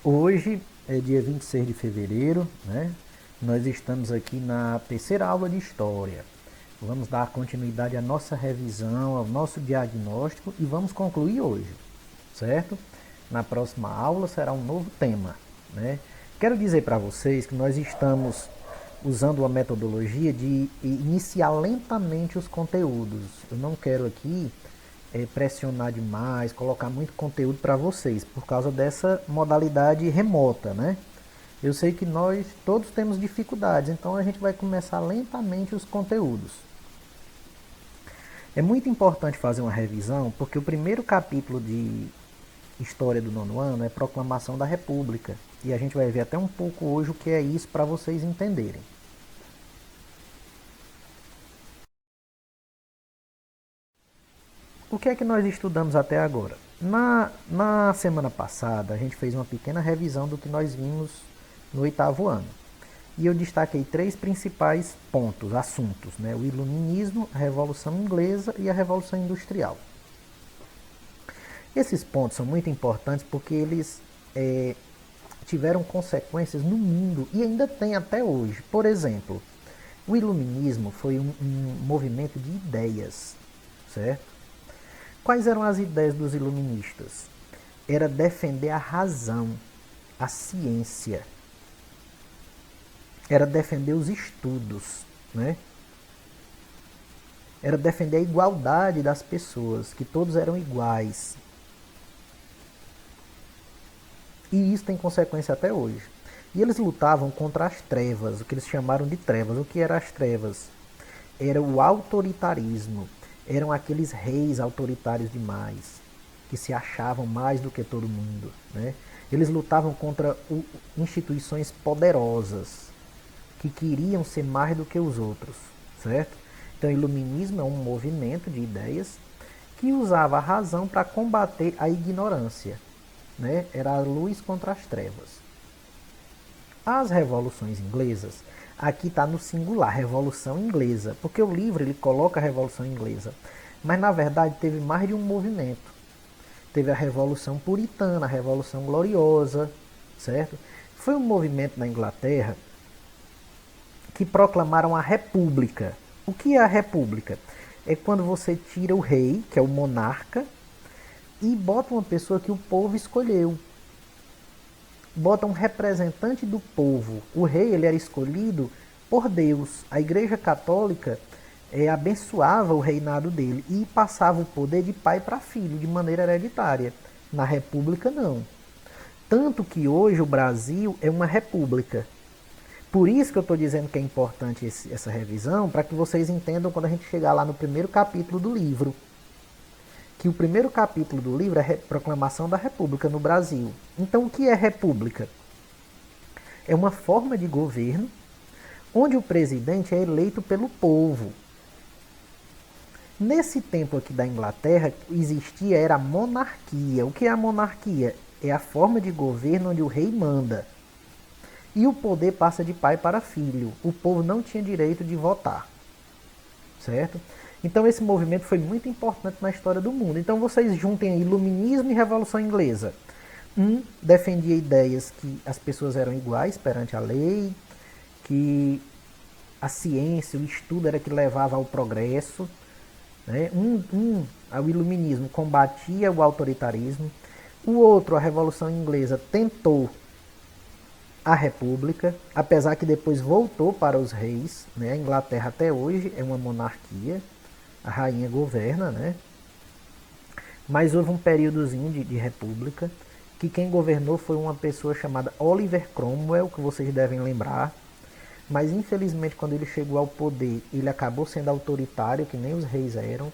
Hoje é dia 26 de fevereiro, né? Nós estamos aqui na terceira aula de História. Vamos dar continuidade à nossa revisão, ao nosso diagnóstico e vamos concluir hoje, certo? Na próxima aula será um novo tema, né? Quero dizer para vocês que nós estamos usando uma metodologia de iniciar lentamente os conteúdos. Eu não quero aqui pressionar demais, colocar muito conteúdo para vocês, por causa dessa modalidade remota, né? Eu sei que nós todos temos dificuldades, então a gente vai começar lentamente os conteúdos. É muito importante fazer uma revisão, porque o primeiro capítulo de História do nono ano é Proclamação da República. E a gente vai ver até um pouco hoje o que é isso para vocês entenderem. O que é que nós estudamos até agora? Na semana passada, a gente fez uma pequena revisão do que nós vimos no oitavo ano. E eu destaquei três principais pontos, assuntos, né? O Iluminismo, a Revolução Inglesa e a Revolução Industrial. Esses pontos são muito importantes porque eles tiveram consequências no mundo e ainda tem até hoje. Por exemplo, o Iluminismo foi um movimento de ideias, certo? Quais eram as ideias dos iluministas? Era defender a razão, a ciência. Era defender os estudos, né? Era defender a igualdade das pessoas, que todos eram iguais. E isso tem consequência até hoje. E eles lutavam contra as trevas, o que eles chamaram de trevas. O que eram as trevas? Era o autoritarismo. Eram aqueles reis autoritários demais, que se achavam mais do que todo mundo, né? Eles lutavam contra instituições poderosas, que queriam ser mais do que os outros, certo? Então, o iluminismo é um movimento de ideias que usava a razão para combater a ignorância, né? Era a luz contra as trevas. As revoluções inglesas, aqui está no singular, Revolução Inglesa, porque o livro ele coloca a Revolução Inglesa, mas na verdade teve mais de um movimento. Teve a Revolução Puritana, a Revolução Gloriosa, certo? Foi um movimento na Inglaterra que proclamaram a República. O que é a República? É quando você tira o rei, que é o monarca, e bota uma pessoa que o povo escolheu. Bota um representante do povo. O rei ele era escolhido por Deus. A Igreja Católica abençoava o reinado dele e passava o poder de pai para filho, de maneira hereditária. Na República, não. Tanto que hoje o Brasil é uma república. Por isso que eu estou dizendo que é importante essa revisão, para que vocês entendam quando a gente chegar lá no primeiro capítulo do livro. Que o primeiro capítulo do livro é a Proclamação da República no Brasil. Então, o que é república? É uma forma de governo onde o presidente é eleito pelo povo. Nesse tempo aqui da Inglaterra, era a monarquia. O que é a monarquia? É a forma de governo onde o rei manda. E o poder passa de pai para filho. O povo não tinha direito de votar. Certo? Então esse movimento foi muito importante na história do mundo. Então vocês juntem Iluminismo e Revolução Inglesa. Um defendia ideias que as pessoas eram iguais perante a lei, que a ciência, o estudo era que levava ao progresso. Né? O Iluminismo combatia o autoritarismo. O outro, a Revolução Inglesa, tentou a República, apesar que depois voltou para os reis. Né? A Inglaterra até hoje é uma monarquia, a rainha governa, né? Mas houve um períodozinho de república, que quem governou foi uma pessoa chamada Oliver Cromwell, que vocês devem lembrar. Mas infelizmente quando ele chegou ao poder, ele acabou sendo autoritário, que nem os reis eram.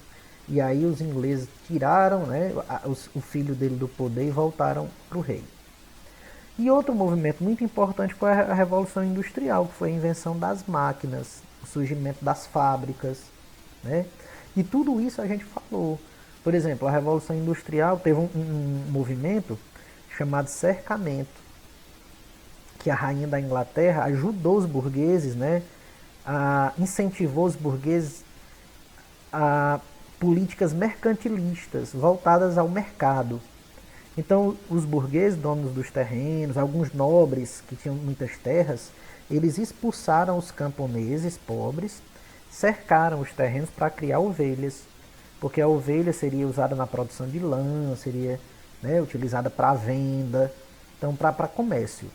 E aí os ingleses tiraram, né, o filho dele do poder e voltaram para o rei. E outro movimento muito importante foi a Revolução Industrial, que foi a invenção das máquinas, o surgimento das fábricas, né? E tudo isso a gente falou. Por exemplo, a Revolução Industrial teve um movimento chamado cercamento, que a rainha da Inglaterra ajudou os burgueses, né? Incentivou os burgueses a políticas mercantilistas voltadas ao mercado. Então, os burgueses, donos dos terrenos, alguns nobres que tinham muitas terras, eles expulsaram os camponeses pobres, cercaram os terrenos para criar ovelhas, porque a ovelha seria usada na produção de lã, seria, né, utilizada para venda, então para comércio.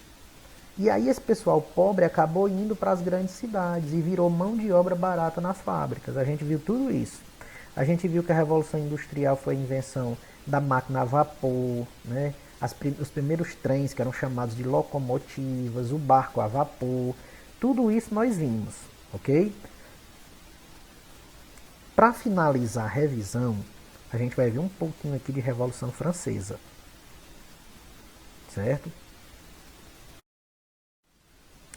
E aí esse pessoal pobre acabou indo para as grandes cidades e virou mão de obra barata nas fábricas. A gente viu tudo isso. A gente viu que a Revolução Industrial foi a invenção da máquina a vapor, né? Os primeiros trens, que eram chamados de locomotivas, o barco a vapor, tudo isso nós vimos, ok? Para finalizar a revisão, a gente vai ver um pouquinho aqui de Revolução Francesa, certo?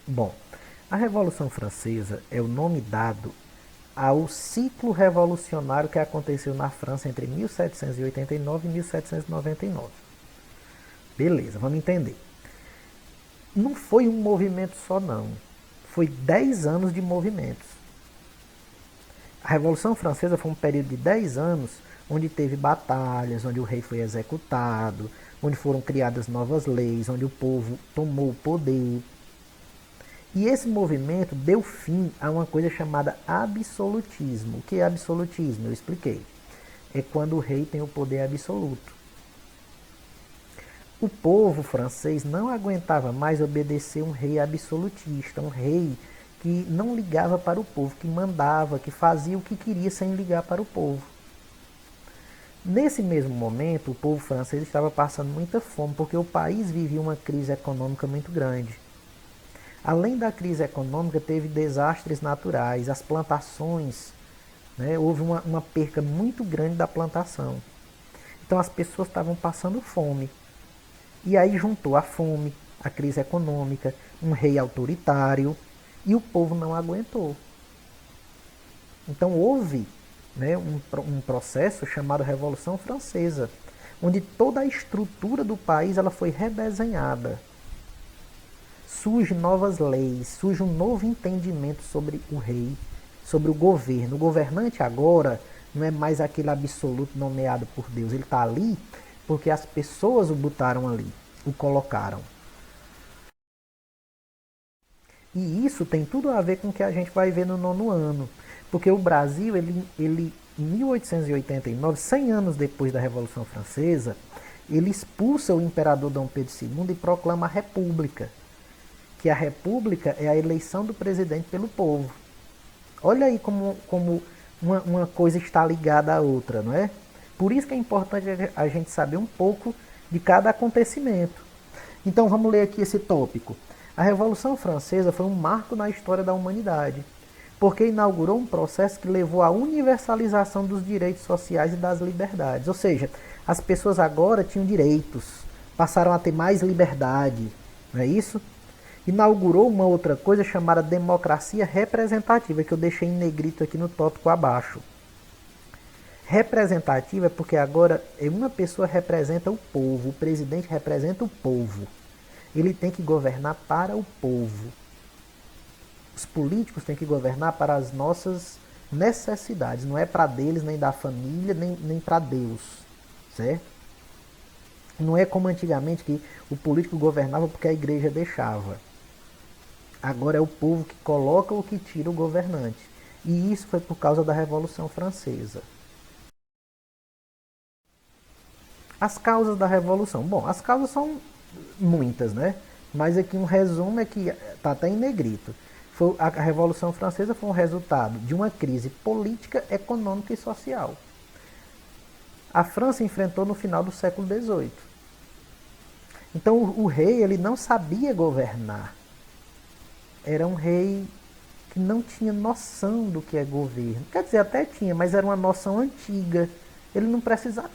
Bom, a Revolução Francesa é o nome dado ao ciclo revolucionário que aconteceu na França entre 1789 e 1799. Beleza, vamos entender. Não foi um movimento só não, foi 10 anos de movimentos. A Revolução Francesa foi um período de 10 anos onde teve batalhas, onde o rei foi executado, onde foram criadas novas leis, onde o povo tomou o poder. E esse movimento deu fim a uma coisa chamada absolutismo. O que é absolutismo? Eu expliquei. É quando o rei tem o poder absoluto. O povo francês não aguentava mais obedecer um rei absolutista, um rei que não ligava para o povo, que mandava, que fazia o que queria sem ligar para o povo. Nesse mesmo momento, o povo francês estava passando muita fome, porque o país vivia uma crise econômica muito grande. Além da crise econômica, teve desastres naturais, as plantações, né, houve uma perca muito grande da plantação. Então as pessoas estavam passando fome. E aí juntou a fome, a crise econômica, um rei autoritário, e o povo não aguentou. Então houve, né, um processo chamado Revolução Francesa, onde toda a estrutura do país ela foi redesenhada. Surgem novas leis, surge um novo entendimento sobre o rei, sobre o governo. O governante agora não é mais aquele absoluto nomeado por Deus. Ele está ali porque as pessoas o botaram ali, o colocaram. E isso tem tudo a ver com o que a gente vai ver no 9º ano. Porque o Brasil, em 1889, 100 anos depois da Revolução Francesa, ele expulsa o imperador Dom Pedro II e proclama a República. Que a República é a eleição do presidente pelo povo. Olha aí como uma coisa está ligada à outra, não é? Por isso que é importante a gente saber um pouco de cada acontecimento. Então vamos ler aqui esse tópico. A Revolução Francesa foi um marco na história da humanidade, porque inaugurou um processo que levou à universalização dos direitos sociais e das liberdades. Ou seja, as pessoas agora tinham direitos, passaram a ter mais liberdade, não é isso? Inaugurou uma outra coisa chamada democracia representativa, que eu deixei em negrito aqui no tópico abaixo. Representativa é porque agora uma pessoa representa o povo, o presidente representa o povo. Ele tem que governar para o povo. Os políticos têm que governar para as nossas necessidades, não é para deles, nem da família, nem para Deus, certo? Não é como antigamente que o político governava porque a igreja deixava. Agora é o povo que coloca ou que tira o governante. E isso foi por causa da Revolução Francesa. As causas da Revolução. Bom, as causas são muitas, né? Mas aqui um resumo é que está até em negrito. A Revolução Francesa foi um resultado de uma crise política, econômica e social. A França enfrentou no final do século XVIII. Então o rei ele não sabia governar. Era um rei que não tinha noção do que é governo. Quer dizer, até tinha, mas era uma noção antiga. Ele não precisava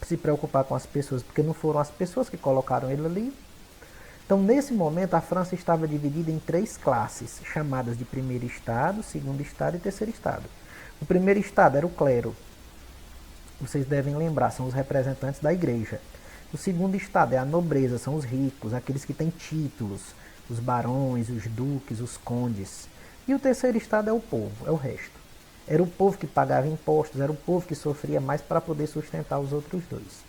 se preocupar com as pessoas, porque não foram as pessoas que colocaram ele ali. Então, nesse momento, a França estava dividida em 3 classes, chamadas de primeiro estado, segundo estado e terceiro estado. O primeiro estado era o clero. Vocês devem lembrar, são os representantes da igreja. O segundo estado é a nobreza, são os ricos, aqueles que têm títulos, os barões, os duques, os condes. E o terceiro estado é o povo, é o resto. Era o povo que pagava impostos, era o povo que sofria mais para poder sustentar os outros dois.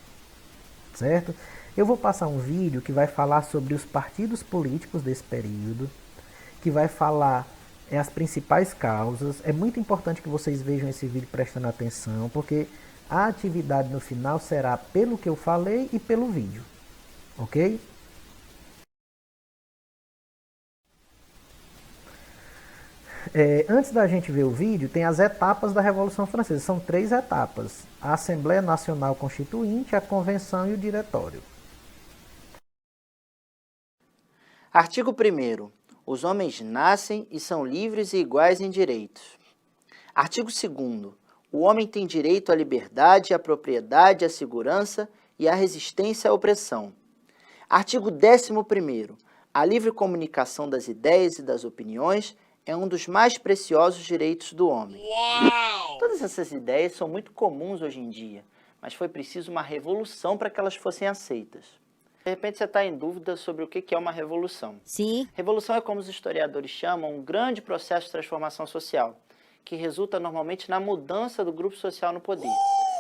certo? Eu vou passar um vídeo que vai falar sobre os partidos políticos desse período, que vai falar as principais causas. É muito importante que vocês vejam esse vídeo prestando atenção, porque a atividade no final será pelo que eu falei e pelo vídeo, ok? Antes da gente ver o vídeo, tem as etapas da Revolução Francesa. São 3 etapas: a Assembleia Nacional Constituinte, a Convenção e o Diretório. Artigo 1º. Os homens nascem e são livres e iguais em direitos. Artigo 2º. O homem tem direito à liberdade, à propriedade, à segurança e à resistência à opressão. Artigo 11º. A livre comunicação das ideias e das opiniões é um dos mais preciosos direitos do homem. Uau! Todas essas ideias são muito comuns hoje em dia, mas foi preciso uma revolução para que elas fossem aceitas. De repente você está em dúvida sobre o que é uma revolução. Sim. Revolução é, como os historiadores chamam, um grande processo de transformação social, que resulta normalmente na mudança do grupo social no poder.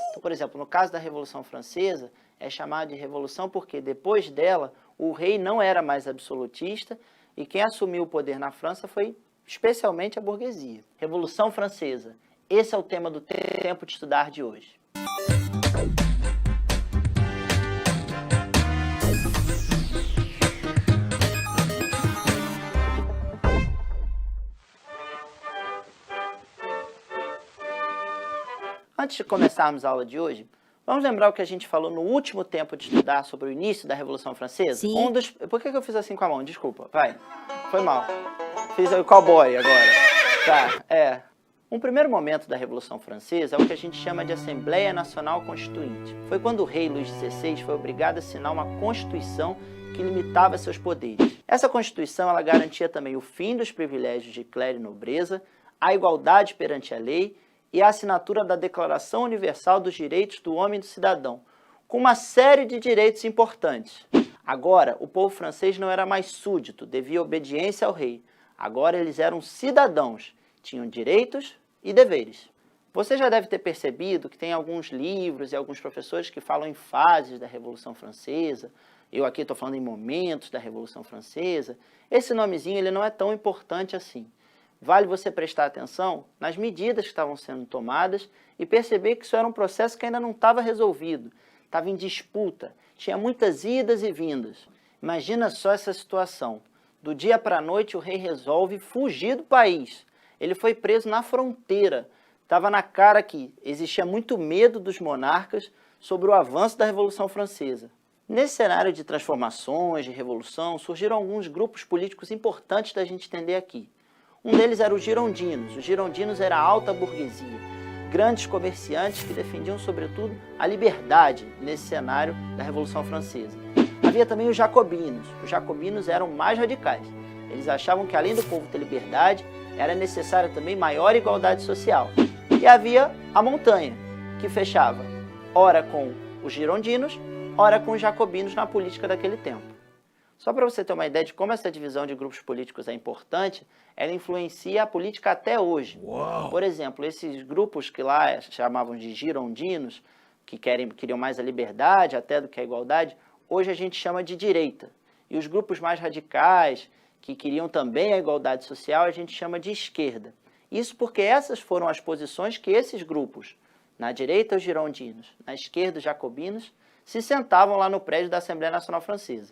Então, por exemplo, no caso da Revolução Francesa, é chamada de revolução porque depois dela, o rei não era mais absolutista e quem assumiu o poder na França foi especialmente a burguesia. Revolução Francesa. Esse é o tema do Tempo de Estudar de hoje. Antes de começarmos a aula de hoje, vamos lembrar o que a gente falou no último Tempo de Estudar sobre o início da Revolução Francesa? Sim. Por que eu fiz assim com a mão? Desculpa, vai. Foi mal. Fiz o cowboy agora. Tá, Um primeiro momento da Revolução Francesa é o que a gente chama de Assembleia Nacional Constituinte. Foi quando o rei Luís XVI foi obrigado a assinar uma Constituição que limitava seus poderes. Essa Constituição ela garantia também o fim dos privilégios de clero e nobreza, a igualdade perante a lei e a assinatura da Declaração Universal dos Direitos do Homem e do Cidadão, com uma série de direitos importantes. Agora, o povo francês não era mais súdito, devia obediência ao rei. Agora eles eram cidadãos, tinham direitos e deveres. Você já deve ter percebido que tem alguns livros e alguns professores que falam em fases da Revolução Francesa. Eu aqui estou falando em momentos da Revolução Francesa. Esse nomezinho ele não é tão importante assim. Vale você prestar atenção nas medidas que estavam sendo tomadas e perceber que isso era um processo que ainda não estava resolvido, estava em disputa, tinha muitas idas e vindas. Imagina só essa situação. Do dia para a noite o rei resolve fugir do país. Ele foi preso na fronteira. Estava na cara que existia muito medo dos monarcas sobre o avanço da Revolução Francesa. Nesse cenário de transformações, de revolução, surgiram alguns grupos políticos importantes da gente entender aqui. Um deles era os girondinos. Os girondinos era a alta burguesia, grandes comerciantes que defendiam, sobretudo, a liberdade nesse cenário da Revolução Francesa. Havia também os jacobinos. Os jacobinos eram mais radicais. Eles achavam que, além do povo ter liberdade, era necessária também maior igualdade social. E havia a montanha, que fechava, ora com os girondinos, ora com os jacobinos na política daquele tempo. Só para você ter uma ideia de como essa divisão de grupos políticos é importante, ela influencia a política até hoje. Uau. Por exemplo, esses grupos que lá chamavam de girondinos, que queriam mais a liberdade até do que a igualdade, hoje a gente chama de direita. E os grupos mais radicais, que queriam também a igualdade social, a gente chama de esquerda. Isso porque essas foram as posições que esses grupos, na direita os girondinos, na esquerda os jacobinos, se sentavam lá no prédio da Assembleia Nacional Francesa.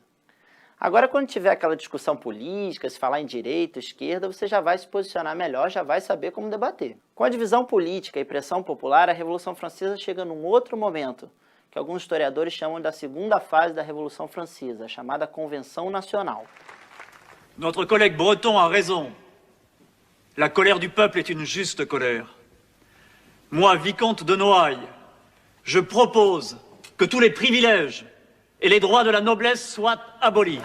Agora, quando tiver aquela discussão política, se falar em direita, esquerda, você já vai se posicionar melhor, já vai saber como debater. Com a divisão política e pressão popular, a Revolução Francesa chega num outro momento, que alguns historiadores chamam da segunda fase da Revolução Francesa, a chamada Convenção Nacional. Notre collègue breton a raison. La colère du peuple est une juste colère. Moi, vicomte de Noailles, je propose que tous les privilèges et les droits de la noblesse soient abolis.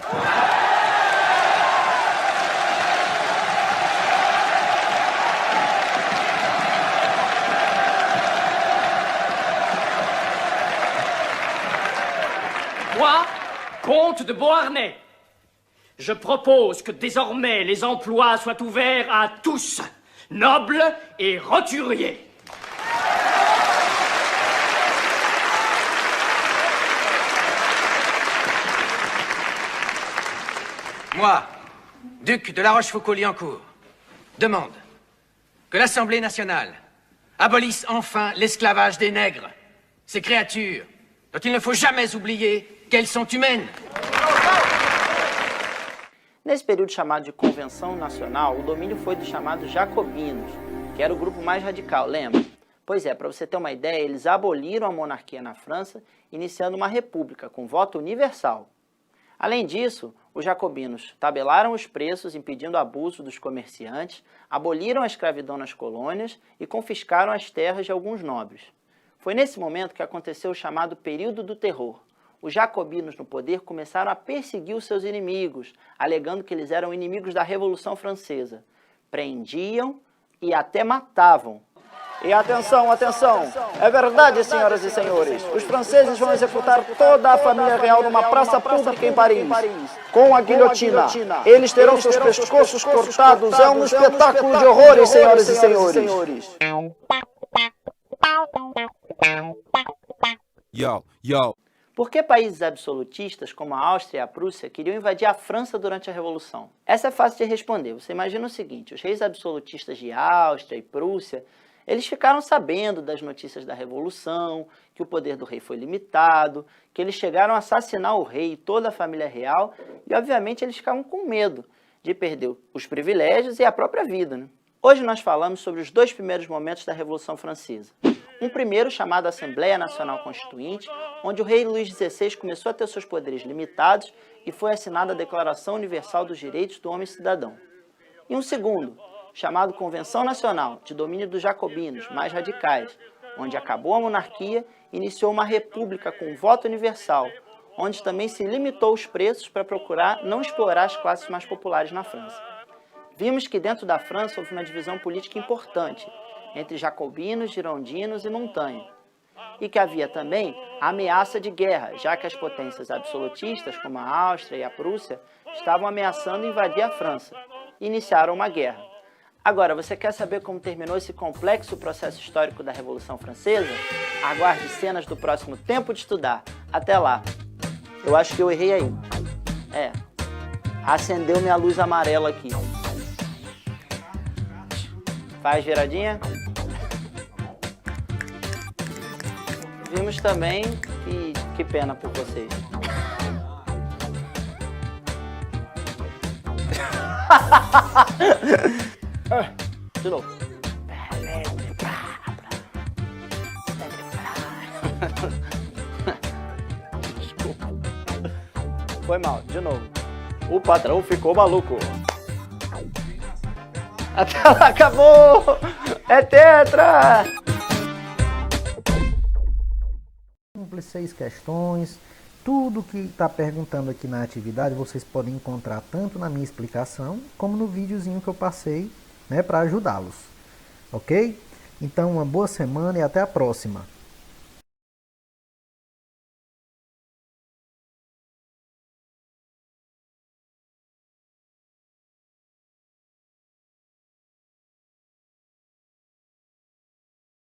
Moi, comte de Beauharnais, je propose que désormais les emplois soient ouverts à tous, nobles et roturiers. Moi, duc de La Rochefoucauld-Liancourt, demande que l'Assemblée nationale abolisse enfin l'esclavage des nègres, ces créatures dont il ne faut jamais oublier qu'elles sont humaines. Nesse período chamado de Convenção Nacional, o domínio foi dos chamados jacobinos, que era o grupo mais radical, lembra? Pois é, para você ter uma ideia, eles aboliram a monarquia na França, iniciando uma república com voto universal. Além disso, os jacobinos tabelaram os preços, impedindo abuso dos comerciantes, aboliram a escravidão nas colônias e confiscaram as terras de alguns nobres. Foi nesse momento que aconteceu o chamado Período do Terror. Os jacobinos no poder começaram a perseguir os seus inimigos, alegando que eles eram inimigos da Revolução Francesa. Prendiam e até matavam. E atenção, atenção! É verdade, senhoras e senhores, os franceses vão executar toda a família real numa praça pública em Paris, com a guilhotina. Eles terão seus pescoços cortados. É um espetáculo de horrores, senhoras e senhores. Por que países absolutistas como a Áustria e a Prússia queriam invadir a França durante a Revolução? Essa é fácil de responder. Você imagina o seguinte, os reis absolutistas de Áustria e Prússia, eles ficaram sabendo das notícias da Revolução, que o poder do rei foi limitado, que eles chegaram a assassinar o rei e toda a família real, e obviamente eles ficavam com medo de perder os privilégios e a própria vida, né? Hoje nós falamos sobre os dois primeiros momentos da Revolução Francesa. Um primeiro chamado Assembleia Nacional Constituinte, onde o rei Luís XVI começou a ter seus poderes limitados e foi assinada a Declaração Universal dos Direitos do Homem e Cidadão. E um segundo, chamado Convenção Nacional, de domínio dos jacobinos, mais radicais, onde acabou a monarquia e iniciou uma república com voto universal, onde também se limitou os preços para procurar não explorar as classes mais populares na França. Vimos que dentro da França houve uma divisão política importante entre jacobinos, girondinos e montanha, e que havia também a ameaça de guerra, já que as potências absolutistas, como a Áustria e a Prússia, estavam ameaçando invadir a França e iniciaram uma guerra. Agora, você quer saber como terminou esse complexo processo histórico da Revolução Francesa? Aguarde cenas do próximo Tempo de Estudar. Até lá. Eu acho que eu errei aí. Acendeu minha luz amarela aqui. Faz viradinha. Vimos também que pena por vocês. De novo. Desculpa. Foi mal, de novo. O patrão ficou maluco. A tela acabou! É tetra! Simples 6 questões. Tudo que está perguntando aqui na atividade vocês podem encontrar tanto na minha explicação como no videozinho que eu passei, né, para ajudá-los. Ok? Então, uma boa semana e até a próxima.